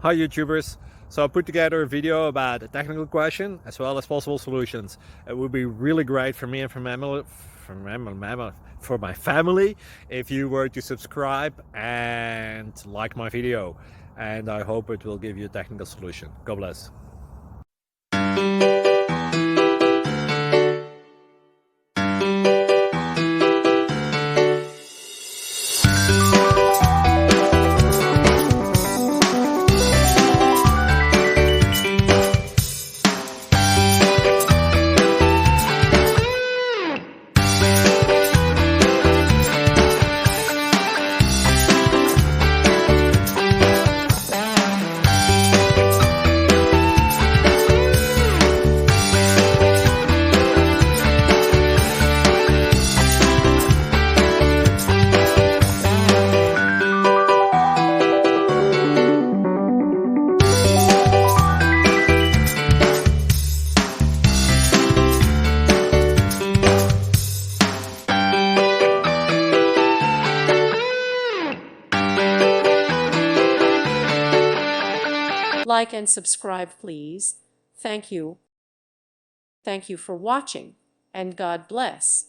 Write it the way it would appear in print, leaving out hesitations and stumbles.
Hi YouTubers! So I put together a video about a technical question as well as possible solutions. It would be really great for me and for my family if you were to subscribe and like my video, and I hope it will give you a technical solution. God bless. Like and subscribe, please. Thank you. Thank you for watching, and God bless.